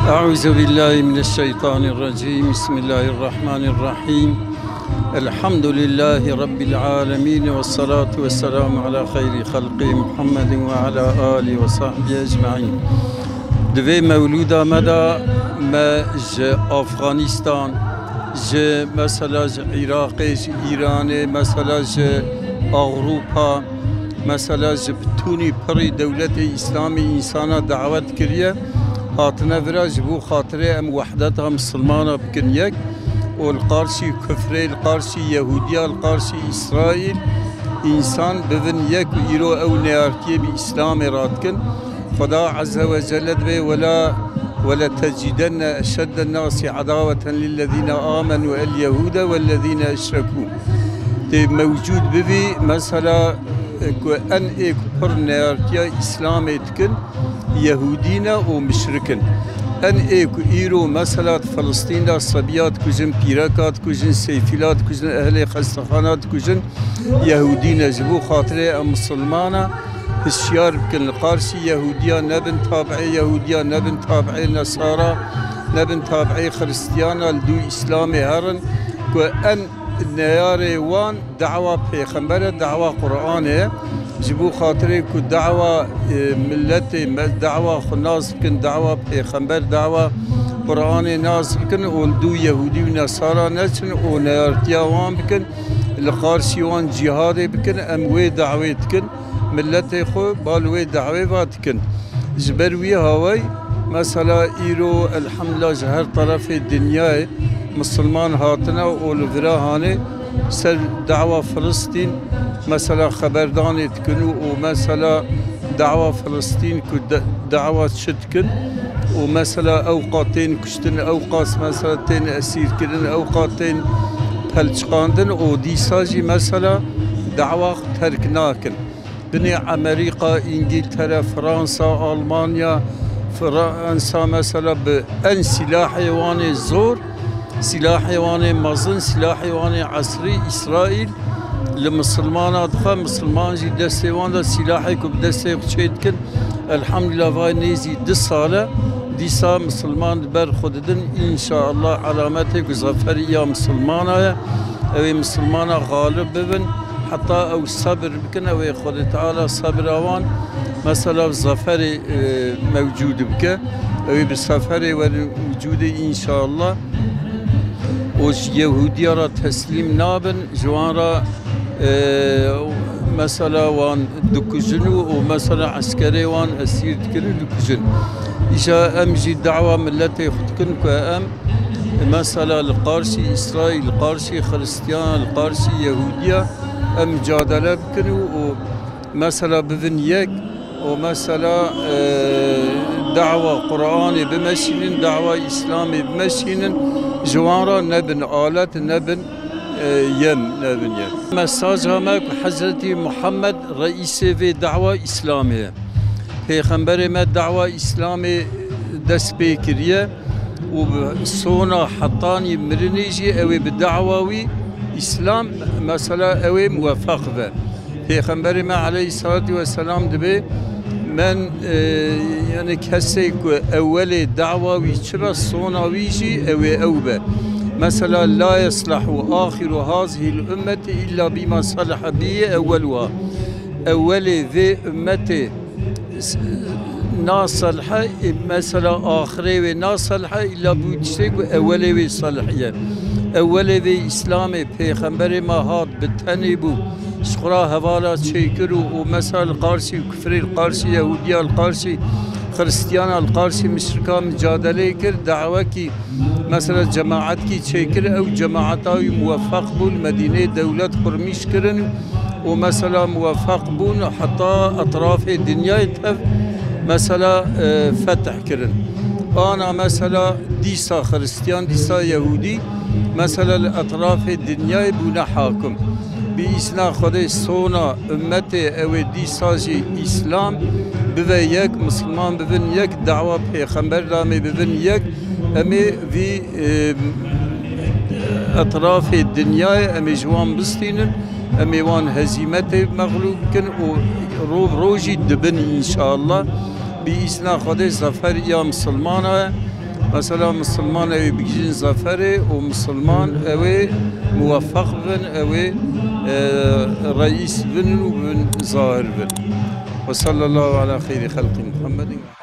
أعوذ بالله من الشيطان الرجيم. بسم الله الرحمن الرحيم. الحمد لله رب العالمين، والصلاة والسلام على خير خلقه محمد وعلى آله وصحبه أجمعين. دوی مولود آمده ما أفغانستان مثلا عراق ایران مثلا أوروپا مثلا بتونی پری دولت اسلامی انسان دعوت کریه هاتنا فراج بو خاطره ام وحدتها مسلمانه بكن يك والقارشي كفري القارشي يهودية القارشي إسرائيل إنسان بفن يك ويرو أو نياركي بإسلام راتكن خدا عز وجل به ولا تجدن أشد الناس عداوة للذين آمنوا اليهود والذين أشركوا موجود ببي مثلا أن إكبر نياركي إسلام يتكن يهودين ومشركين ان ايكو ايرو مثلا فلسطين دا صبيات كوجن بيراكات كوجن سيفيلات كوجن اهل خستخانات كوجن يهودين جبو خاطره مسلمانا هشيار بكن القارشي يهوديا نبن تابعي يهوديا نبن تابعي نصارى نبن تابعي خريستيانا لدو اسلامي هرن كو ان نياري وان دعوة بيخنبرة دعوة قرآنية جبو خاطري كو دعوة ملتي دعوة خناس بكن دعوة بيخنبر دعوة قرآني ناس بكن ولدو يهودي ونصارى نسن ونيارتيا وان بكن القارشي وان جهادي بكن اموي دعوة بكن ملتي خو بالوي دعوة باتكن جبروي هواي مثلا ايرو الحمد لله جهر طرف الدنيا مسلمان هاتنا والفراهاني سر دعوة فلسطين مثلا خبرداني تكنوا ومثلا دعوة فلسطين دعوة شتكن ومثلا أوقاتين كشتن أوقات مثلا تين أسير كرن أوقاتين بلشقاندن ودي ساجي مثلا دعوة تركناكن بني أمريكا إنجلترا فرنسا ألمانيا فرنسا مثلا بأن سلاح حيواني زور سلاح حيواني مازن سلاح حيواني عصري إسرائيل لمسلمان أدخل مسلمان جي دستي وانا سلاحي كب دستي وشيتكن الحمد لله فاي نيزي 10 سالة ديسا مسلمان بر خوددن إن شاء الله علامتك وظفرية مسلمانة أو مسلمانة غالب ببن حتى أو صبر بكن أو خود تعالى صبر أوان مثلا ظفر موجود بك أو بالسفر وجود إن شاء الله وش يهودية را تسليم نابن جوان مثلا وان دكجنو ومثلا عسكري وان اسير تكنو دكجن إجا أمجي دعوة ملتي خدكن كأم مثلا القارشي إسرائيل القارشي خريستيان القارشي يهودية أم جادلة بكنو ومثلا بفنيك ومثلا دعوة قرآني بمشين دعوة إسلامي بمشين جوارا نبن آلات نبن يم نبن يم مساج همك حضرت محمد رئيس في دعوة إسلامية پیغمبر ما دعوة إسلامي دست بكرية وصونا حطاني مرنيجي أوي بدعوة إسلام مثلا أوي موفق به پیغمبر ما عليه الصلاة والسلام دبي من يعني كسيك أول دعوة ويشرا صونا ويجي أو به مثلا لا يصلح آخر هذه الأمة إلا بما صلح به أولها أول ذي أمة ناصلح مثلا آخره ناصلح إلا بوجتك أول صلحية أول ذي إسلام پیغمبر ما هاد بتنبو شخرا هوالا شيكرو ومثلا القارسي وكفري القارسي يهودية القارسي خريستيان القارسي مشركا مجادلة كر دعوة مثلا جماعات كي شيكر أو جماعات موفق بون مدينة دولة قرميش كرن ومثلا موفق بون حتى أطراف الدنيا يتف مثلا فتح كرن أنا مثلا ديسا خريستيان ديسا يهودي مثلا الأطراف الدنيا يبون حاكم بإسنا خدي صونا أمتي أو دي ساجي إسلام بفيك مسلمان بفن يك دعوة بيخمبر رامي بفن يك أمي في أطراف الدنيا أمي جوان بستينن أمي وان هزيمتي مغلوب كن وروب روجي دبن إن شاء الله بإسنا خدي زفر يا مسلمانا مثلا مسلمان اوی بگیرین زفره و مسلمان اوی موفق بن اوی رئیس بن و بن ظاهر بن. وصلى الله على خير خلق محمد.